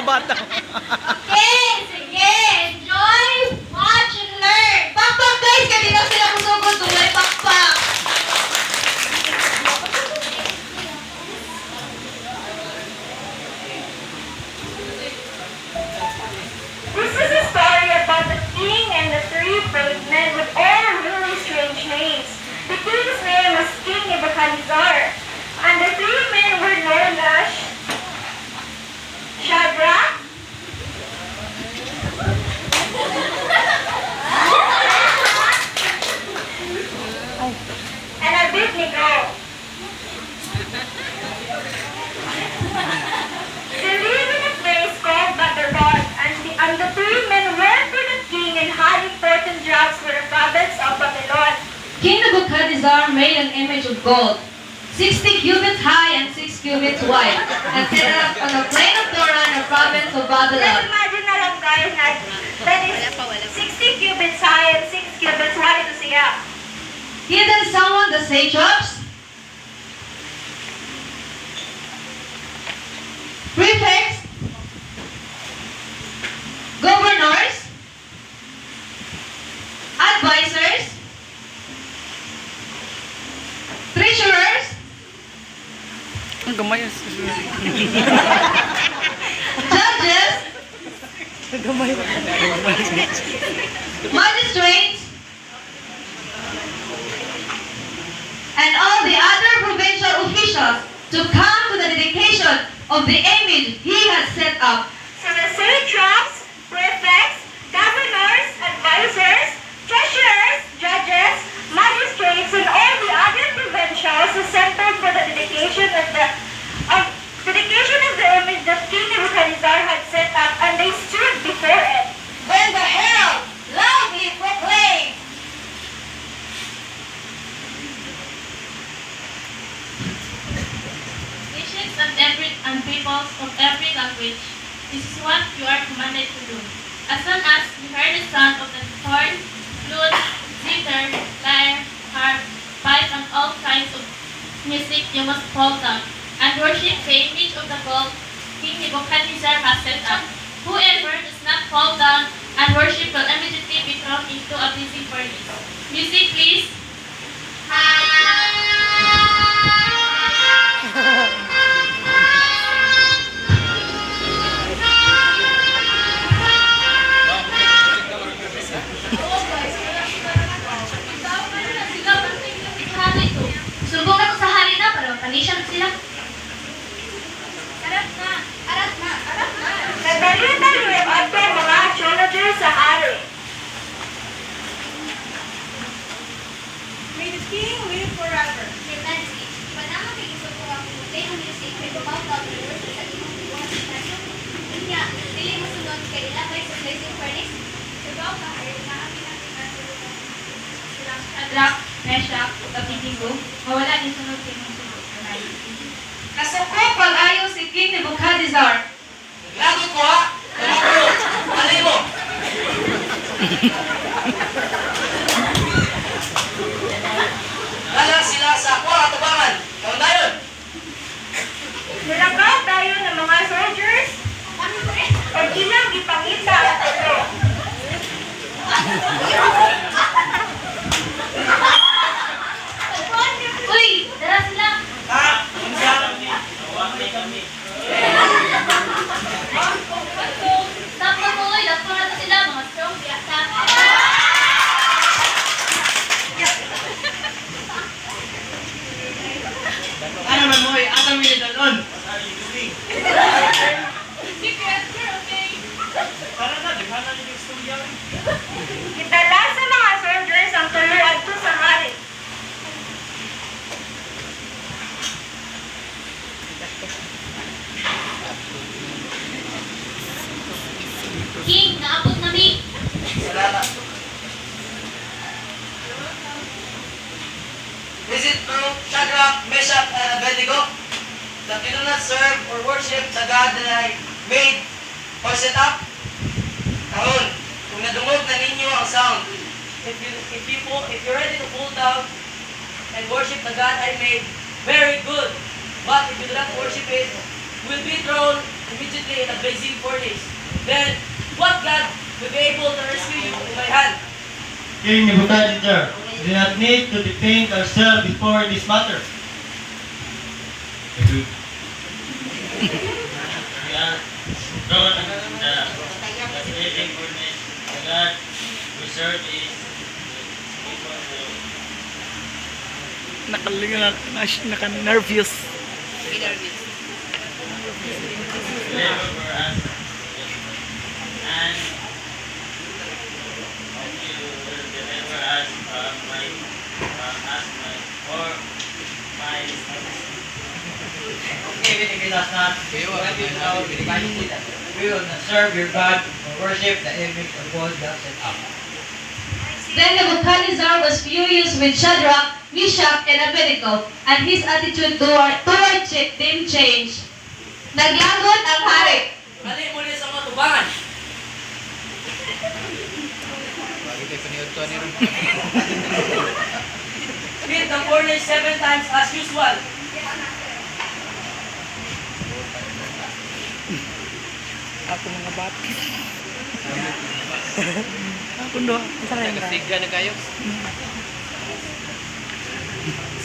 bata. Okay, sige. Enjoy, watch, and learn. Pakpak guys, kanina sila kusugod. Tumay pakpak. This is a story about the king and the three brave men with all really strange names. The king's name was King Nebuchadnezzar, and the three men were known as Shadrach, and Abednego. They live in a place called Babylon, and the three men went to the king and had important jobs for the province of Babylon. King Nebuchadnezzar made an image of gold, 60 cubits high and 6 cubits wide, and set it up on the plain of Dora in the province of Let's Babylon. imagine na lang guys that is 60 cubits high and 6 cubits wide to siya. He then summoned the satraps, prefects, governors, advisors, treasurers, Ang gamay yun. judges, Ang gamay. magistrates, and all the other provincial officials to come to the dedication of the image he had set up. So the satraps, prefects, governors, advisors, treasurers, judges, magistrates, and all the other provincials assembled for the dedication of the image that King Nebuchadnezzar had set up, and they stood before it. When the herald loudly proclaimed, Nations and peoples of every language, this is what you are commanded to do. As soon as you hear the sound of the horn, flute, zither, lyre, harp, pipe, and all kinds of music, you must fall down and worship the image of the gold King Nebuchadnezzar has set up. Whoever does not fall down and worship will immediately be thrown into a blazing furnace. Music, please. sumbong na ko sa hari na para panisyan sila. Nagdali-dali at mga astrologer sa hari. May the king live forever. Your Majesty, panahon kay isuko ang play ng music kay tumaw-taw ng worship sa imong buwan sa nasyon. Kanya, dili masunod kay ilabay sa blazing furnace. Sugaw ka, ayaw na amin natin natulungan. Silang Shadrach, Meshach, ug Abednego, mawala ni sunod kay mga sunod. Nasuko pag-ayo si King Nebuchadnezzar. Lagot ko ha! Alay mo! Lalang sila sa ako atubangan. Kawan tayo! Nilagaw tayo ng mga soldiers o ilang ipangita at ito. Uy! Dara sila! Ha? Kami. Stop na po! Dako na to sila! Mga strong biyata! Ano man mo eh? Asa mo yung dalon? Secret! We're okay! Para na, daghan na yung istorya. Gidala sa mga soldiers ang tuloy adto sa hari. King! Naabot nami! Salamat. Is it true, Shadrach, Meshach, and Abednego, that you do not serve or worship the God that I made or set up? Kahon, kung nadungog na ninyo ang sound, if you're ready to pull down and worship the God I made, very good. But if you do not worship it, will be thrown immediately in a blazing furnace. Then, what God will be able to rescue you in my hand? King Nebuchadnezzar, we do not need to defend ourselves before this matter. We are thrown into the blazing furnace. The God we serve is able to Naka-nervous. deliver for us. And you will deliver us from my even if it does not, we will not serve your God or worship the image of gold that set up. Then Nebuchadnezzar was furious with Shadrach, Meshach, and Abednego, and his attitude toward them changed. Naglagot ang hari. Mali muli sa mga tubangan. Hit the furnace 7 times as usual. Ako mga bati. Ako doon. Nagasiga na kayo.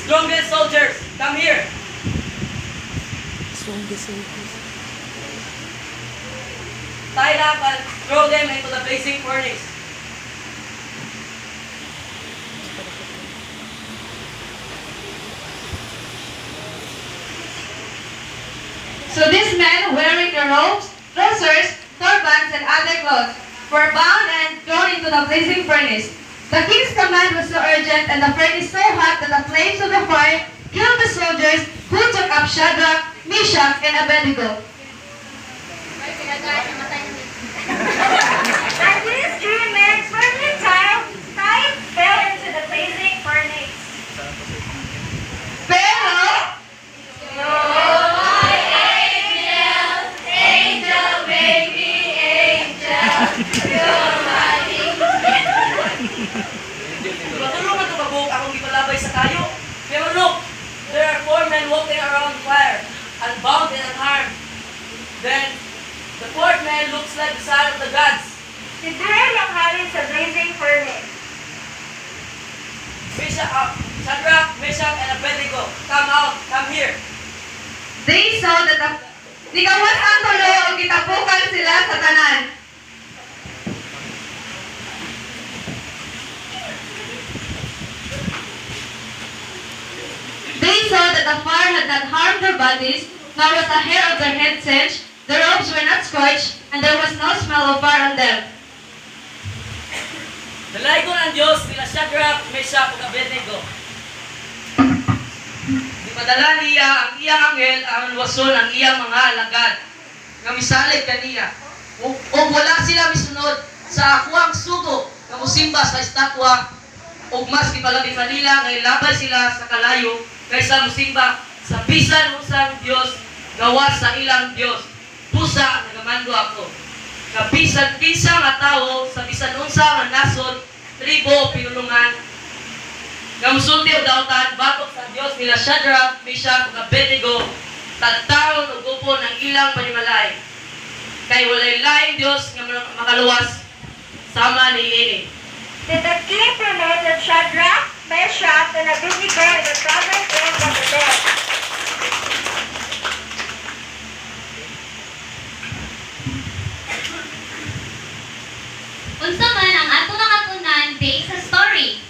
Strongest soldiers, come here. Tie up and throw them into the blazing furnace. So these men, wearing their robes, trousers, turbans, and other clothes, were bound and thrown into the blazing furnace. The king's command was so urgent and the furnace so hot that the flames of the fire killed the soldiers who took up Shadrach, Meshach, and Abednego. And these 3 men, firmly tied, fell into the blazing furnace. Pero, Matulungan ito mabuhok akong ipalabay sa tayo. Pero look, there are 4 men walking around the fire, unbound and unharmed. Then, the 4th man looks like the son of the gods. Si Daniel ang hari sa blazing furnace. Shadrach, Meshach, and Abednego, come out, come here. they saw that di kawas ang tulo o gitapukan sila sa tanan. They saw that the fire had not harmed their bodies, nor was a hair of their head singed, their robes were not scorched, and there was no smell of fire on them. Dalaygon ang Diyos nila Shadrach, Meshach, ug Abednego. Ipadala niya ang iyang anghel ang luwason ang iyang mga alagad nga misalig kaniya. Ug wala sila misunod sa akwang sugo nga musimba sa estatwa ug mas gipalabi pa nila nga ilabay sila sa kalayo kaysa musimba sa bisan unsang Dios gawas sa ilang Dios. Pusa nagamando ako. Kabisan kinsa nga tawo sa bisan unsa nga nasod, tribo, pinulungan, nga musulti o dautan, batok sa Dios nila Shadrach, Meshach, ug Abednego, tagtaon ug upon ang ilang panimalay. Kay walay laing Dios nga makaluwas sama ni ini. Then the king promoted Shadrach, Meshach, and Abednego in the province of the dead. Unsa man ang ato nakatunan based sa story?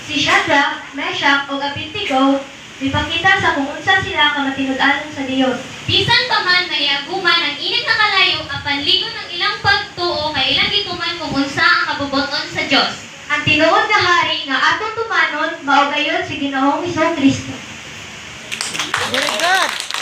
Si Shadrach, Meshach ug Abednego ipakita sa kung unsa sila ka matinud-anon sa Dios. Bisan pa man naiaguman ang init na kalayo apan ligon ang ilang pagtuo kay ilang gituman kung unsa ang kabubuton sa Dios. Ang tinuod nga hari nga atong tumanon mao gayud si Ginoong Hesus Kristo. Very good.